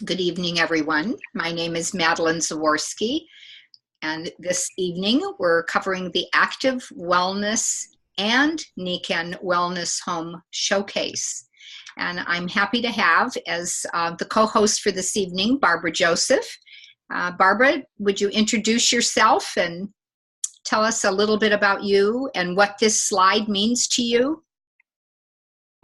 Good evening, everyone. My name is Madeline Zaworski, and this evening we're covering the Active Wellness and Nikan Wellness Home Showcase. And I'm happy to have as the co-host for this evening, Barbara Joseph. Barbara, would you introduce yourself and tell us a little bit about you and what this slide means to you?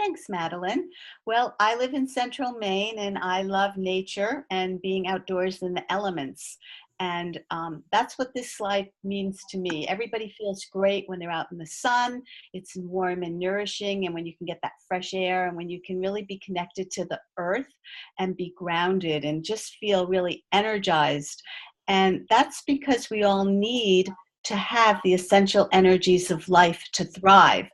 Thanks, Madeline. Well, I live in central Maine and I love nature and being outdoors in the elements. And that's what this slide means to me. Everybody feels great when they're out in the sun. It's warm and nourishing, and when you can get that fresh air and when you can really be connected to the earth and be grounded and just feel really energized. And that's because we all need to have the essential energies of life to thrive.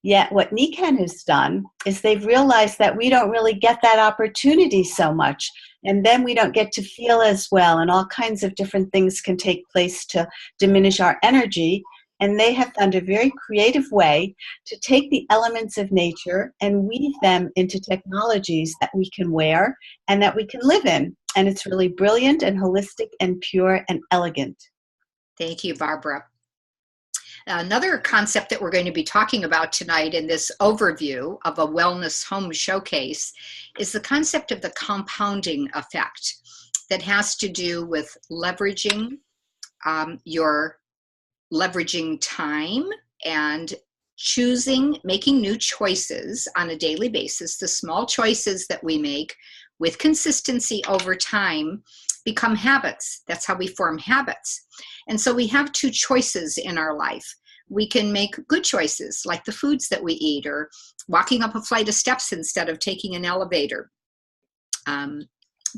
Yet what NECAN has done is they've realized that we don't really get that opportunity so much. And then we don't get to feel as well, and all kinds of different things can take place to diminish our energy. And they have found a very creative way to take the elements of nature and weave them into technologies that we can wear and that we can live in. And it's really brilliant and holistic and pure and elegant. Thank you, Barbara. Another concept that we're going to be talking about tonight in this overview of a wellness home showcase is the concept of the compounding effect that has to do with leveraging leveraging time and making new choices on a daily basis. The small choices that we make with consistency over time become habits. That's how we form habits. And so we have two choices in our life. We can make good choices, like the foods that we eat, or walking up a flight of steps instead of taking an elevator.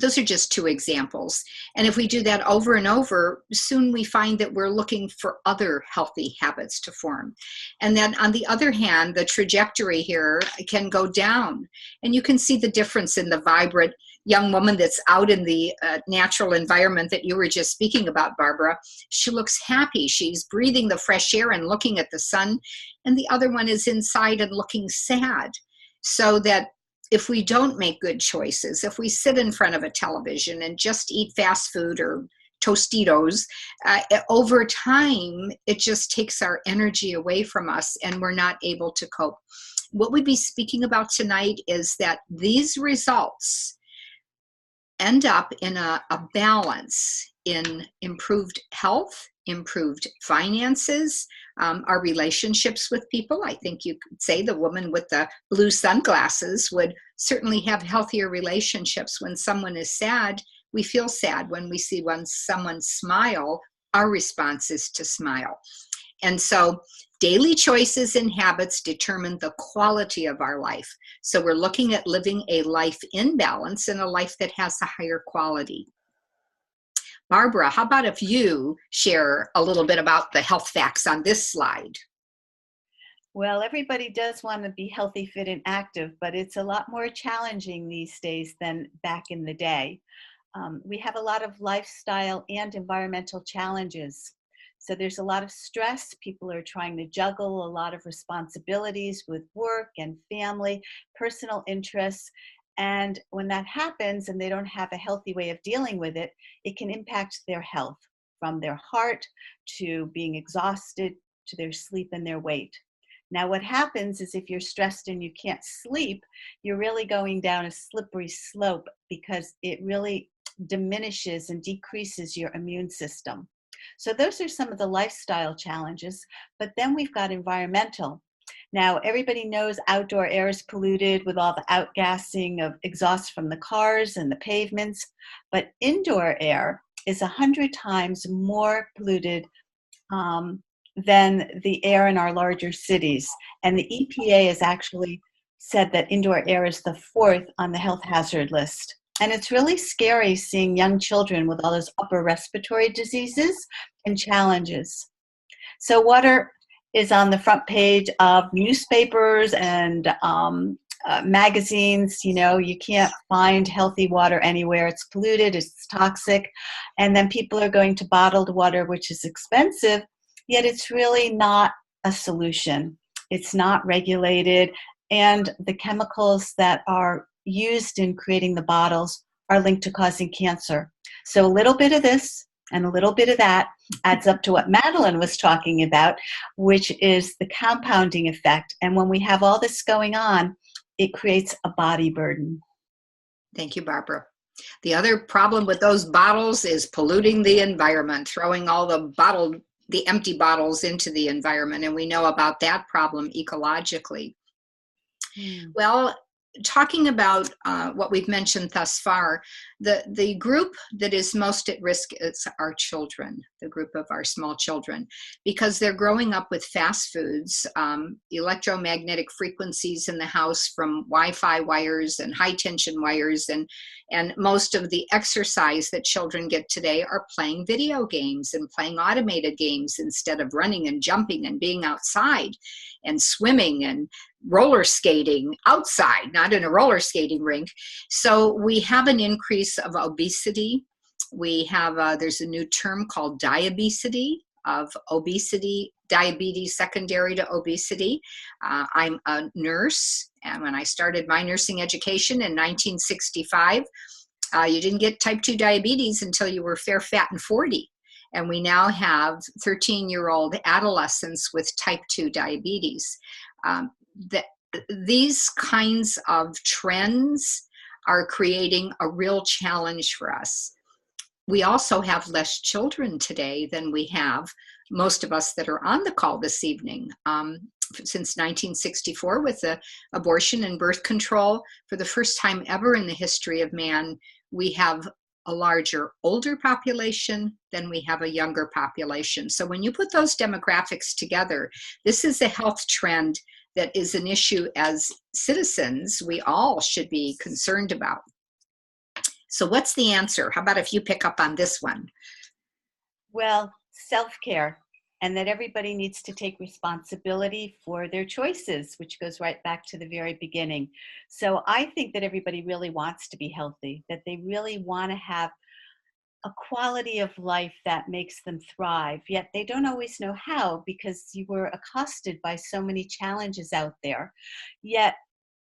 Those are just two examples. And if we do that over and over, soon we find that we're looking for other healthy habits to form. And then on the other hand, the trajectory here can go down. And you can see the difference in the vibrant young woman that's out in the natural environment that you were just speaking about, Barbara. She looks happy. She's breathing the fresh air and looking at the sun. And the other one is inside and looking sad. So that if we don't make good choices, if we sit in front of a television and just eat fast food or Tostitos, over time, it just takes our energy away from us and we're not able to cope. What we'd be speaking about tonight is that these results end up in a balance in improved health, improved finances, our relationships with people. I think you could say the woman with the blue sunglasses would certainly have healthier relationships. When someone is sad, we feel sad. When we see someone smile, our response is to smile. And so daily choices and habits determine the quality of our life. So we're looking at living a life in balance and a life that has a higher quality. Barbara, how about if you share a little bit about the health facts on this slide? Well, everybody does want to be healthy, fit, and active, but it's a lot more challenging these days than back in the day. We have a lot of lifestyle and environmental challenges. So there's a lot of stress. People are trying to juggle a lot of responsibilities with work and family, personal interests. And when that happens and they don't have a healthy way of dealing with it, it can impact their health, from their heart to being exhausted to their sleep and their weight. Now, what happens is if you're stressed and you can't sleep, you're really going down a slippery slope because it really diminishes and decreases your immune system. So those are some of the lifestyle challenges, but then we've got environmental. Now, everybody knows outdoor air is polluted with all the outgassing of exhaust from the cars and the pavements, but indoor air is 100 times more polluted than the air in our larger cities. And the EPA has actually said that indoor air is the 4th on the health hazard list. And it's really scary seeing young children with all those upper respiratory diseases and challenges. So water is on the front page of newspapers and magazines. You know, you can't find healthy water anywhere. It's polluted, it's toxic. And then people are going to bottled water, which is expensive, yet it's really not a solution. It's not regulated. And the chemicals that are used in creating the bottles are linked to causing cancer. So a little bit of this and a little bit of that adds up to what Madeline was talking about, which is the compounding effect. And when we have all this going on, it creates a body burden. Thank you, Barbara. The other problem with those bottles is polluting the environment, throwing all the empty bottles into the environment. And we know about that problem ecologically. Well, talking about what we've mentioned thus far, the group that is most at risk is our children, the group of our small children, because they're growing up with fast foods, electromagnetic frequencies in the house from Wi-Fi wires and high tension wires, and most of the exercise that children get today are playing video games and playing automated games instead of running and jumping and being outside and swimming and roller skating outside, not in a roller skating rink. So we have an increase of obesity. We have, there's a new term called diabesity, of obesity, diabetes secondary to obesity. I'm a nurse, and when I started my nursing education in 1965, you didn't get type 2 diabetes until you were fair, fat, and 40. And we now have 13-year-old adolescents with type 2 diabetes. These kinds of trends are creating a real challenge for us. We also have less children today than we have, most of us that are on the call this evening. Since 1964, with the abortion and birth control, for the first time ever in the history of man, we have a larger older population than we have a younger population. So when you put those demographics together, this is a health trend that is an issue as citizens we all should be concerned about. So what's the answer? How about if you pick up on this one? Well, self-care, and that everybody needs to take responsibility for their choices, which goes right back to the very beginning. So I think that everybody really wants to be healthy, that they really want to have a quality of life that makes them thrive, yet they don't always know how, because you were accosted by so many challenges out there. Yet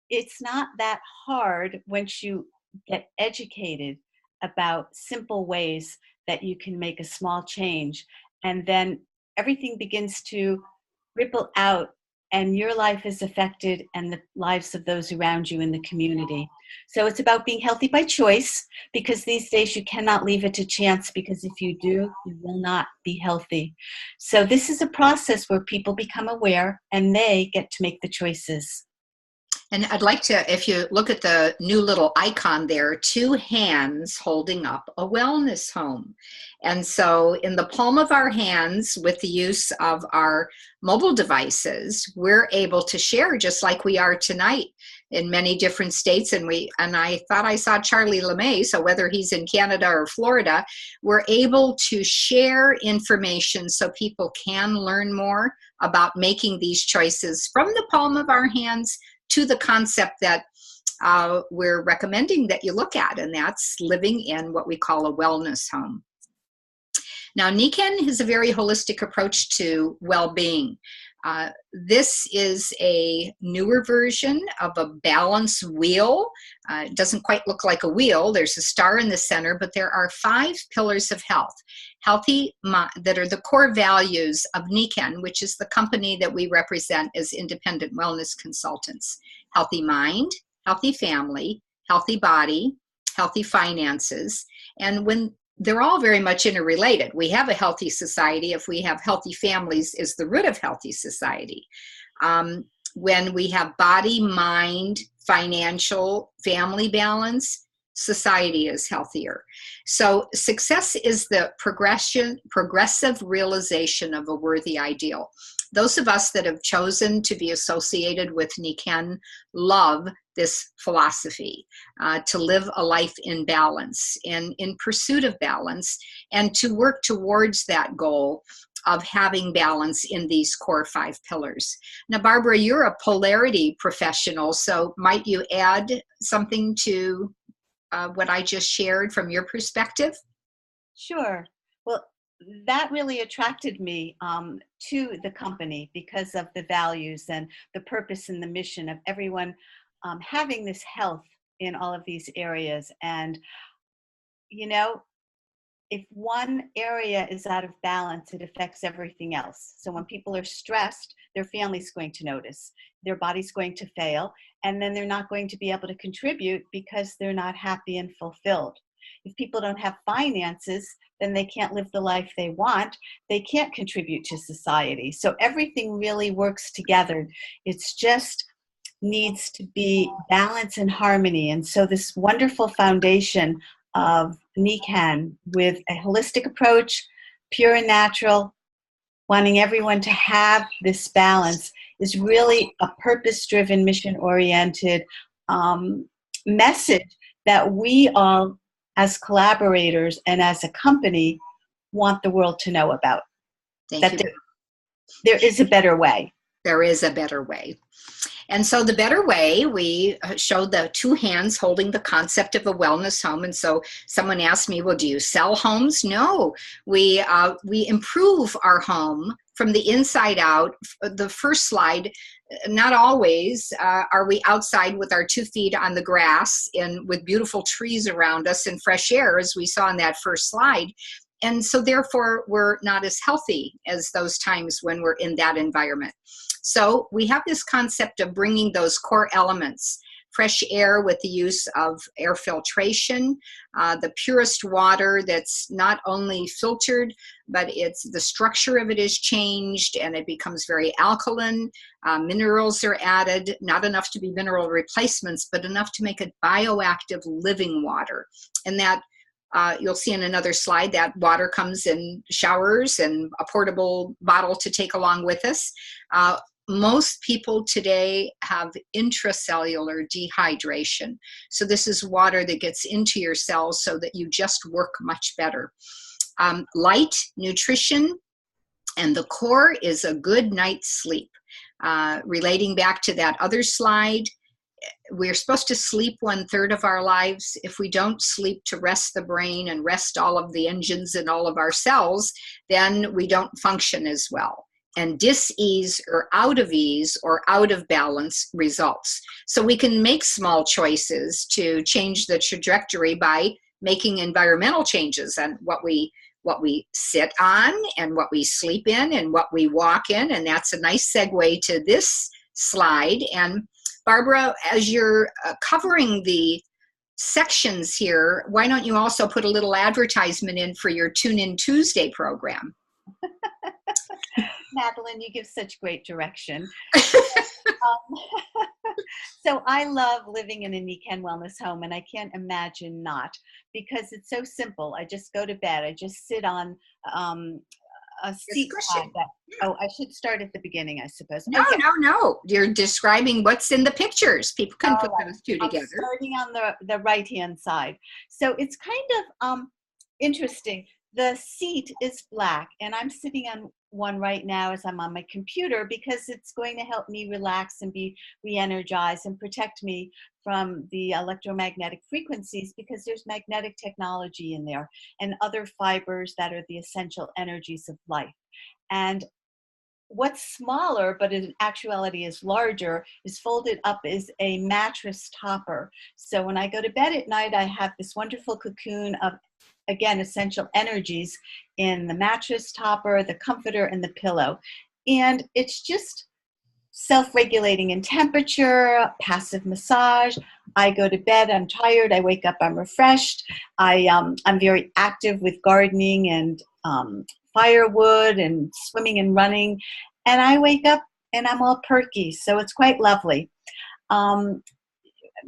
it's not that hard once you get educated about simple ways that you can make a small change, and then everything begins to ripple out, and your life is affected and the lives of those around you in the community. So it's about being healthy by choice, because these days you cannot leave it to chance, because if you do, you will not be healthy. So this is a process where people become aware and they get to make the choices. And I'd like to, if you look at the new little icon there, 2 hands holding up a wellness home. And so in the palm of our hands, with the use of our mobile devices, we're able to share, just like we are tonight in many different states. And I thought I saw Charlie LeMay, so whether he's in Canada or Florida, we're able to share information so people can learn more about making these choices from the palm of our hands to the concept that we're recommending that you look at, and that's living in what we call a wellness home. Now, Nikken has a very holistic approach to well-being. This is a newer version of a balance wheel. It doesn't quite look like a wheel. There's a star in the center, but there are 5 pillars of health. Healthy, that are the core values of Nikken, which is the company that we represent as independent wellness consultants. Healthy mind, healthy family, healthy body, healthy finances. And when they're all very much interrelated. We have a healthy society if we have healthy families is the root of healthy society. When we have body, mind, financial, family balance, society is healthier. So success is the progressive realization of a worthy ideal. Those of us that have chosen to be associated with Nikken love this philosophy, to live a life in balance, in pursuit of balance, and to work towards that goal of having balance in these core 5 pillars. Now, Barbara, you're a polarity professional, so might you add something to what I just shared from your perspective? Sure. Well, that really attracted me to the company because of the values and the purpose and the mission of everyone having this health in all of these areas. And you know, if one area is out of balance, it affects everything else. So when people are stressed, their family's going to notice, their body's going to fail, and then they're not going to be able to contribute because they're not happy and fulfilled. If people don't have finances, then they can't live the life they want. They can't contribute to society. So everything really works together. It's just needs to be balance and harmony. And so this wonderful foundation of Nikan with a holistic approach, pure and natural, wanting everyone to have this balance is really a purpose-driven, mission-oriented message that we all, as collaborators and as a company, want the world to know about. Thank you. There is a better way. There is a better way. And so the better way, we showed the two hands holding the concept of a wellness home. And so someone asked me, well, do you sell homes? No, we improve our home from the inside out. The first slide, not always are we outside with our 2 feet on the grass and with beautiful trees around us and fresh air, as we saw in that first slide. And so therefore, we're not as healthy as those times when we're in that environment. So we have this concept of bringing those core elements, fresh air with the use of air filtration, the purest water that's not only filtered, but it's the structure of it is changed and it becomes very alkaline. Minerals are added, not enough to be mineral replacements, but enough to make it bioactive living water. And that you'll see in another slide that water comes in showers and a portable bottle to take along with us. Most people today have intracellular dehydration. So this is water that gets into your cells so that you just work much better. Light, nutrition, and the core is a good night's sleep. Relating back to that other slide, we're supposed to sleep 1/3 of our lives. If we don't sleep to rest the brain and rest all of the engines and all of our cells, then we don't function as well. And dis-ease or out of ease or out of balance results. So we can make small choices to change the trajectory by making environmental changes on what we sit on and what we sleep in and what we walk in. And that's a nice segue to this slide. And Barbara, as you're covering the sections here, why don't you also put a little advertisement in for your Tune In Tuesday program? Madeline, you give such great direction. So I love living in a Nikan Wellness home, and I can't imagine not, because it's so simple. I just go to bed. I just sit on a seat pad. Oh, I should start at the beginning, I suppose. No, okay. No. You're describing what's in the pictures. People can put those two together. Starting on the right-hand side. So it's kind of interesting. The seat is black, and I'm sitting on one right now as I'm on my computer because it's going to help me relax and be re-energized and protect me from the electromagnetic frequencies, because there's magnetic technology in there and other fibers that are the essential energies of life. And what's smaller, but in actuality is larger, is folded up is a mattress topper. So when I go to bed at night, I have this wonderful cocoon of, again, essential energies in the mattress topper, the comforter, and the pillow. And it's just self-regulating in temperature, passive massage. I go to bed, I'm tired, I wake up, I'm refreshed. I'm very active with gardening and firewood and swimming and running. And I wake up and I'm all perky, so it's quite lovely.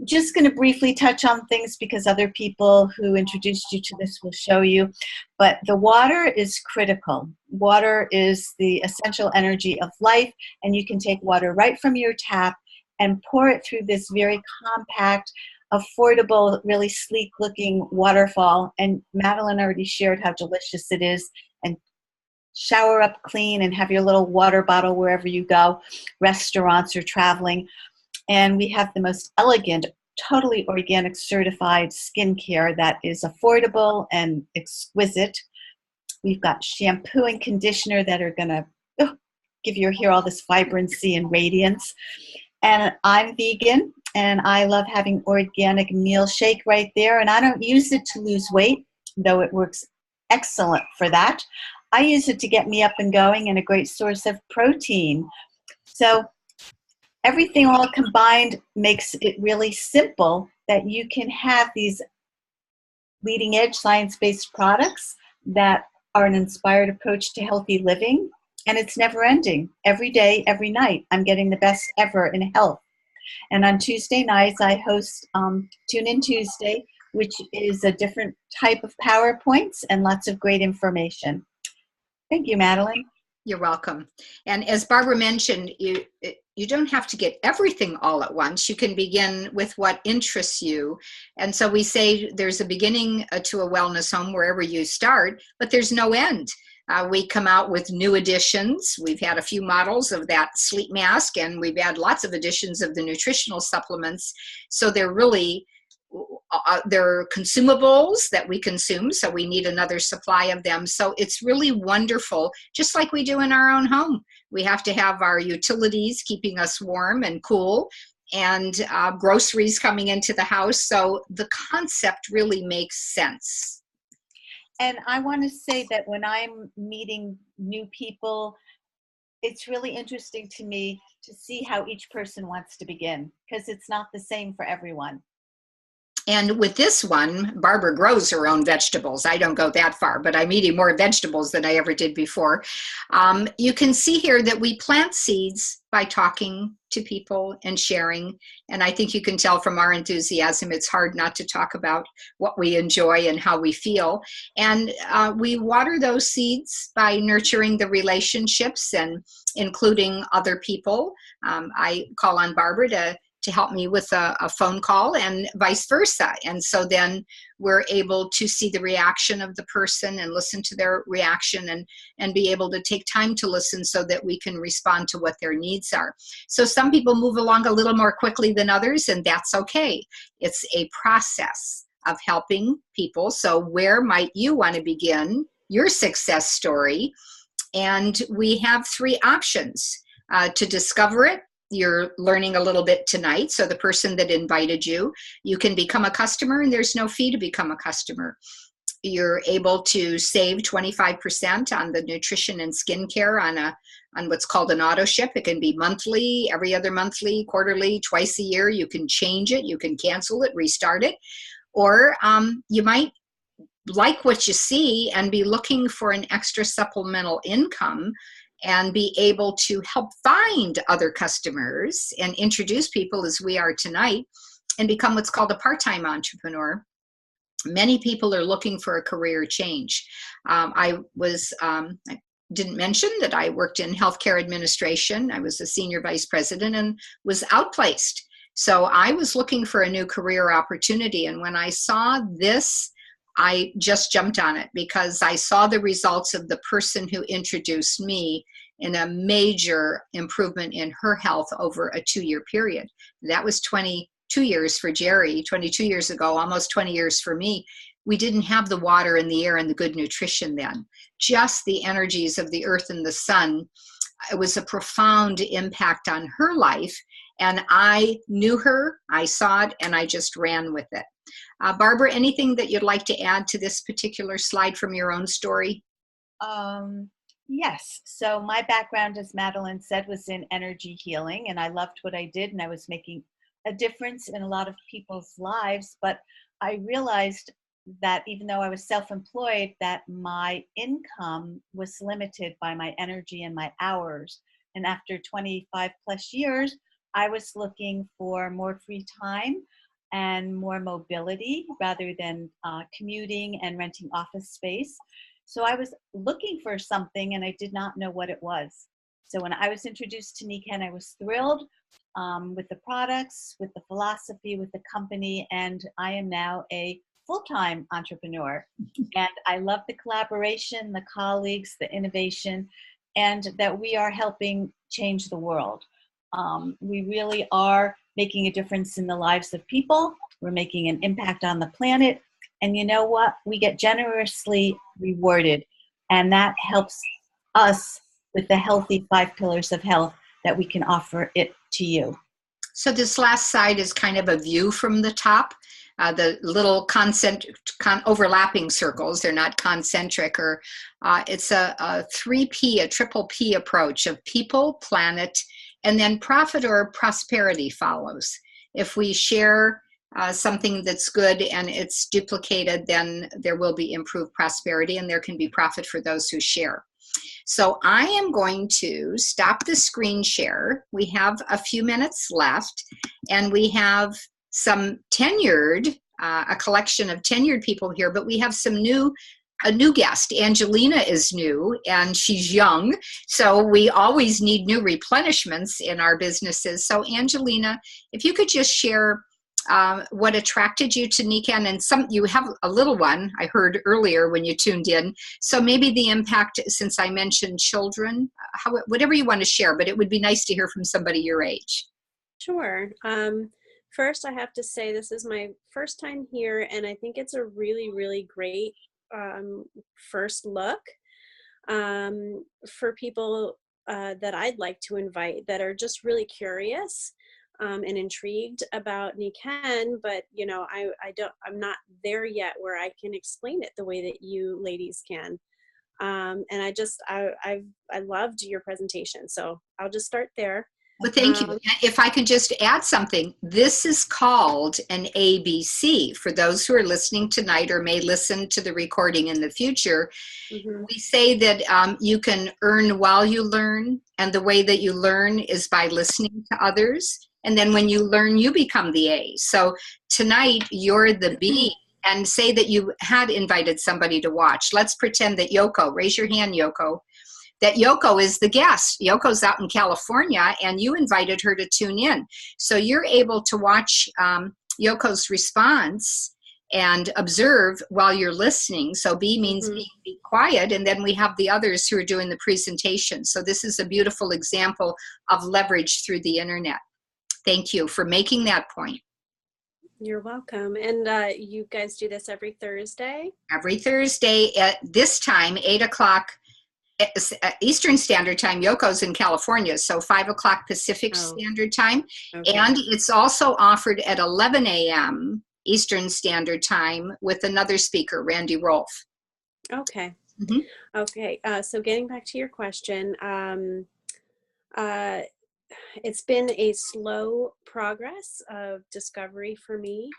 Just going to briefly touch on things because other people who introduced you to this will show you, but the water is critical. Water is the essential energy of life, and you can take water right from your tap and pour it through this very compact, affordable, really sleek looking waterfall. And Madeline already shared how delicious it is. And shower up clean and have your little water bottle wherever you go, restaurants or traveling. And we have the most elegant, totally organic certified skincare that is affordable and exquisite. We've got shampoo and conditioner that are going to give your hair all this vibrancy and radiance. And I'm vegan, and I love having organic meal shake right there. And I don't use it to lose weight. though it works excellent for that. I use it to get me up and going and a great source of protein. So everything all combined makes it really simple that you can have these leading edge science-based products that are an inspired approach to healthy living. And it's never ending. Every day, every night, I'm getting the best ever in health. And on Tuesday nights, I host Tune In Tuesday, which is a different type of PowerPoints and lots of great information. Thank you, Madeline. You're welcome. And as Barbara mentioned, you don't have to get everything all at once. You can begin with what interests you. And so we say there's a beginning to a wellness home wherever you start, but there's no end. We come out with new additions. We've had a few models of that sleep mask, and we've had lots of additions of the nutritional supplements. So they're really, they're consumables that we consume, so we need another supply of them. So it's really wonderful, just like we do in our own home. We have to have our utilities keeping us warm and cool, and groceries coming into the house. So the concept really makes sense. And I want to say that when I'm meeting new people, it's really interesting to me to see how each person wants to begin, because it's not the same for everyone. And with this one, Barbara grows her own vegetables. I don't go that far, but I'm eating more vegetables than I ever did before. You can see here that we plant seeds by talking to people and sharing. And I think you can tell from our enthusiasm, it's hard not to talk about what we enjoy and how we feel. And we water those seeds by nurturing the relationships and including other people. I call on Barbara to help me with a phone call and vice versa. And so then we're able to see the reaction of the person and listen to their reaction and be able to take time to listen so that we can respond to what their needs are. So some people move along a little more quickly than others, and that's okay. It's a process of helping people. So where might you want to begin your success story? And we have 3 options to discover it. You're learning a little bit tonight. So the person that invited you, you can become a customer, and there's no fee to become a customer. You're able to save 25% on the nutrition and skincare on what's called an auto ship. It can be monthly, every other monthly, quarterly, twice a year. You can change it, you can cancel it, restart it. Or you might like what you see and be looking for an extra supplemental income and be able to help find other customers and introduce people as we are tonight and become what's called a part-time entrepreneur. Many people are looking for a career change. I didn't mention that I worked in healthcare administration. I was a senior vice president and was outplaced. So I was looking for a new career opportunity. And when I saw this, I just jumped on it because I saw the results of the person who introduced me in a major improvement in her health over a 2-year period. That was 22 years for Jerry, 22 years ago, almost 20 years for me. We didn't have the water and the air and the good nutrition then, just the energies of the earth and the sun. It was a profound impact on her life. And I knew her, I saw it, and I just ran with it. Barbara, anything that you'd like to add to this particular slide from your own story? Yes. So my background, as Madeline said, was in energy healing, and I loved what I did, and I was making a difference in a lot of people's lives. But I realized that even though I was self-employed, that my income was limited by my energy and my hours. And after 25 plus years, I was looking for more free time and more mobility rather than commuting and renting office space. So I was looking for something and I did not know what it was. So when I was introduced to Niken, I was thrilled with the products, with the philosophy, with the company, and I am now a full-time entrepreneur. And I love the collaboration, the colleagues, the innovation, and that we are helping change the world. We really are making a difference in the lives of people. We're making an impact on the planet. And you know what? We get generously rewarded. And that helps us with the healthy 5 pillars of health that we can offer it to you. So this last slide is kind of a view from the top. The little overlapping circles, they're not concentric, or it's a 3P, a triple P approach of people, planet, and then profit or prosperity follows. If we share something that's good and it's duplicated, then there will be improved prosperity and there can be profit for those who share. So I am going to stop the screen share. We have a few minutes left, and we have some tenured, a collection of tenured people here, but we have a new guest. Angelina is new and she's young, so we always need new replenishments in our businesses. So Angelina, if you could just share what attracted you to NECAN, and you have a little one I heard earlier when you tuned in, so maybe the impact, since I mentioned children, whatever you want to share, but it would be nice to hear from somebody your age. Sure. First, I have to say this is my first time here, and I think it's a really, really great first look for people that I'd like to invite that are just really curious and intrigued about NECAN, but I'm not there yet where I can explain it the way that you ladies can. And I loved your presentation, so I'll just start there. Well, thank you. If I could just add something, this is called an ABC. For those who are listening tonight or may listen to the recording in the future, we say that you can earn while you learn, and the way that you learn is by listening to others. And then when you learn, you become the A. So tonight, you're the B. And say that you had invited somebody to watch. Let's pretend that Yoko, raise your hand, Yoko, that Yoko is the guest. Yoko's out in California and you invited her to tune in. So you're able to watch Yoko's response and observe while you're listening. So B means be quiet, and then we have the others who are doing the presentation. So this is a beautiful example of leverage through the internet. Thank you for making that point. You're welcome. And you guys do this every Thursday? Every Thursday at this time, 8 o'clock Eastern Standard Time. Yoko's in California, so 5 o'clock Pacific Standard Time. Okay. And it's also offered at 11 a.m. Eastern Standard Time with another speaker, Randy Rolfe. Okay. Okay. So getting back to your question, it's been a slow progress of discovery for me.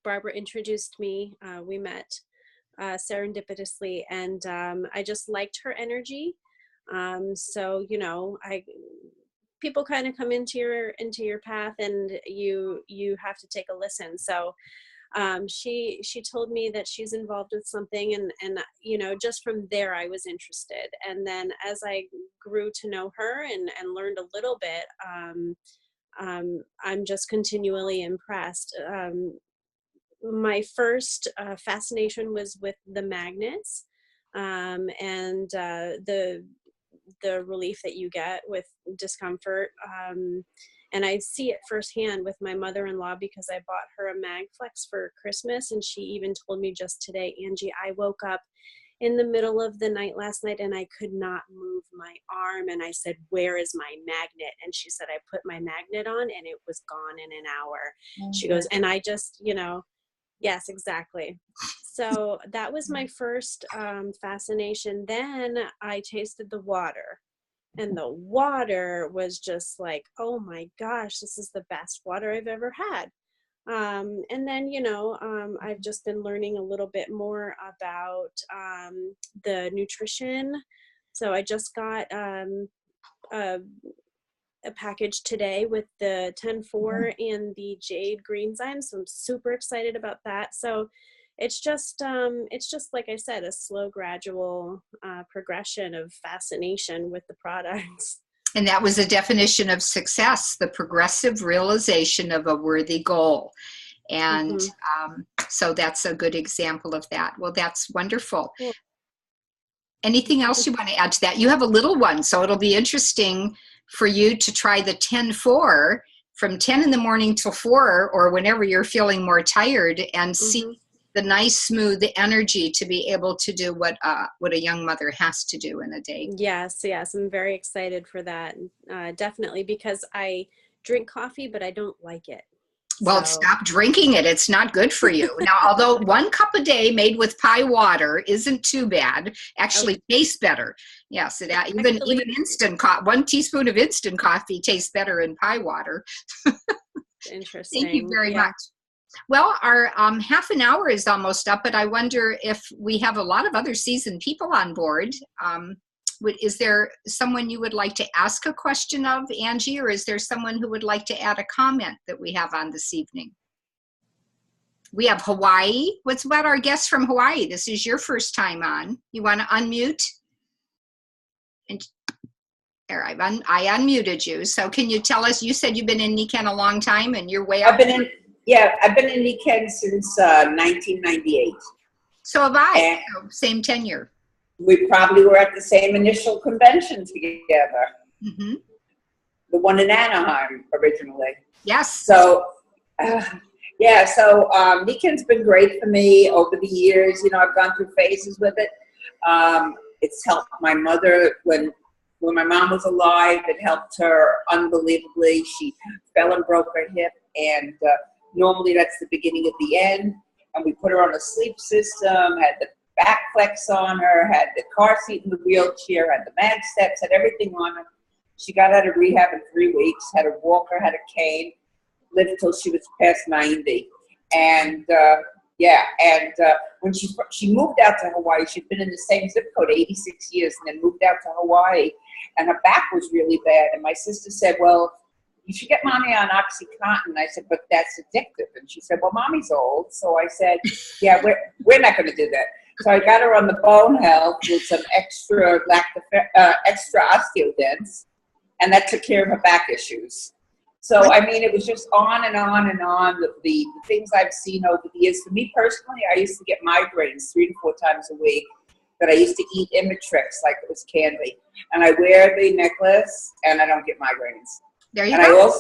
Barbara introduced me. We met serendipitously, and I just liked her energy. So people kind of come into your path, and you have to take a listen. So she told me that she's involved with something, and just from there I was interested. And then as I grew to know her and learned a little bit, I'm just continually impressed. My first fascination was with the magnets, and the relief that you get with discomfort. And I see it firsthand with my mother-in-law, because I bought her a MagFlex for Christmas, and she even told me just today, Angie, I woke up in the middle of the night last night and I could not move my arm. And I said, where is my magnet? And she said, I put my magnet on and it was gone in an hour. She goes, and I just, yes, exactly. So that was my first fascination. Then I tasted the water. And the water was just like, oh my gosh, this is the best water I've ever had. And then, I've just been learning a little bit more about the nutrition. So I just got a package today with the 10-4 and the jade greenzyme. So I'm super excited about that. So it's just like I said, a slow, gradual progression of fascination with the products. And that was a definition of success, the progressive realization of a worthy goal. And so that's a good example of that. Well, that's wonderful. Yeah. Anything else you want to add to that? You have a little one, so it'll be interesting for you to try the 10-4 from 10 in the morning till 4, or whenever you're feeling more tired, and see the nice, smooth energy to be able to do what a young mother has to do in a day. Yes, I'm very excited for that. Definitely, because I drink coffee, but I don't like it. Well, So. stop drinking it. It's not good for you. Now, although 1 cup a day made with pie water isn't too bad, actually tastes better. Yes, even instant coffee, 1 teaspoon of instant coffee tastes better in pie water. Interesting. Thank you very much. Well, our half an hour is almost up, but I wonder if we have a lot of other seasoned people on board. Is there someone you would like to ask a question of, Angie, or is there someone who would like to add a comment that we have on this evening? We have Hawaii. What's about our guest from Hawaii? This is your first time on. You want to unmute? And there, I unmuted you. So can you tell us, you said you've been in Nikken a long time and you're way up. I've been in Nikken since 1998. So have I, so same tenure. We probably were at the same initial convention together. Mm-hmm. The one in Anaheim originally. Yes. So, Nikken's been great for me over the years. You know, I've gone through phases with it. It's helped my mother when my mom was alive. It helped her unbelievably. She fell and broke her hip, and normally that's the beginning of the end. And we put her on a sleep system, had the back flex on her, had the car seat in the wheelchair, had the mag steps, had everything on her. She got out of rehab in 3 weeks, had a walker, had a cane, lived till she was past 90. And when she moved out to Hawaii, she'd been in the same zip code 86 years and then moved out to Hawaii, and her back was really bad. And my sister said, well, you should get mommy on OxyContin. I said, but that's addictive. And she said, well, mommy's old. So I said, yeah, we're not going to do that. So I got her on the Bone Health with some extra osteodents, and that took care of her back issues. So, I mean, it was just on and on and on. The things I've seen over the years. For me personally, I used to get migraines 3 to 4 times a week, but I used to eat Imitrix like it was candy. And I wear the necklace, and I don't get migraines. There you go.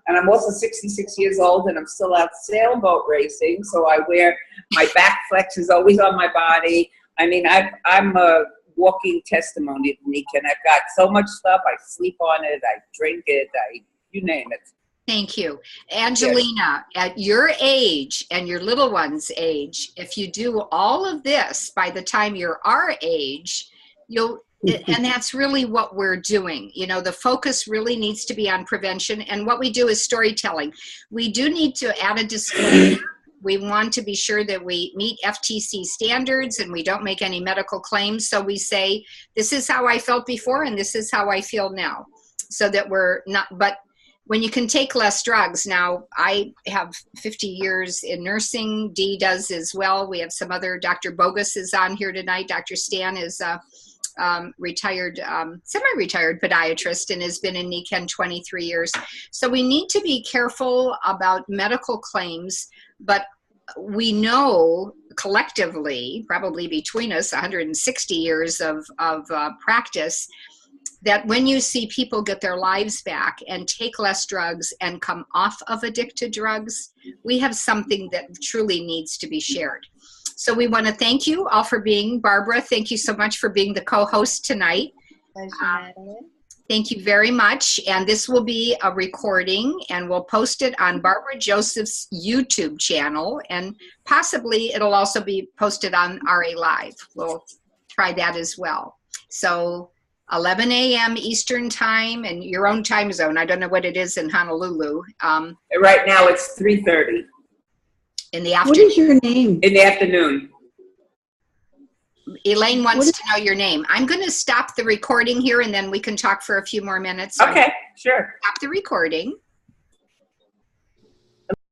I'm also 66 years old, and I'm still out sailboat racing. So I wear, my back flex is always on my body. I mean, I'm a walking testimony of Nikken. I've got so much stuff. I sleep on it. I drink it. You name it. Thank you. Angelina, at your age and your little one's age, if you do all of this by the time you're our age, and that's really what we're doing. You know, the focus really needs to be on prevention, and what we do is storytelling. We do need to add a disclaimer. We want to be sure that we meet FTC standards and we don't make any medical claims. So we say, this is how I felt before and this is how I feel now. So that we're not, but when you can take less drugs. Now, I have 50 years in nursing. Dee does as well. We have some other, Dr. Bogus is on here tonight. Dr. Stan is retired, semi-retired podiatrist and has been in Nikken 23 years. So we need to be careful about medical claims, but we know collectively, probably between us, 160 years of practice, that when you see people get their lives back and take less drugs and come off of addicted drugs, we have something that truly needs to be shared. So we want to thank you all for being, Barbara, thank you so much for being the co-host tonight. Pleasure, Madeline. Thank you very much. And this will be a recording, and we'll post it on Barbara Joseph's YouTube channel, and possibly it'll also be posted on RA Live. We'll try that as well. So 11 a.m. Eastern time, and your own time zone. I don't know what it is in Honolulu. Right now it's 3:30. In the afternoon. What is your name? In the afternoon. Elaine wants to know your name. I'm going to stop the recording here, and then we can talk for a few more minutes. Okay, sure. Stop the recording.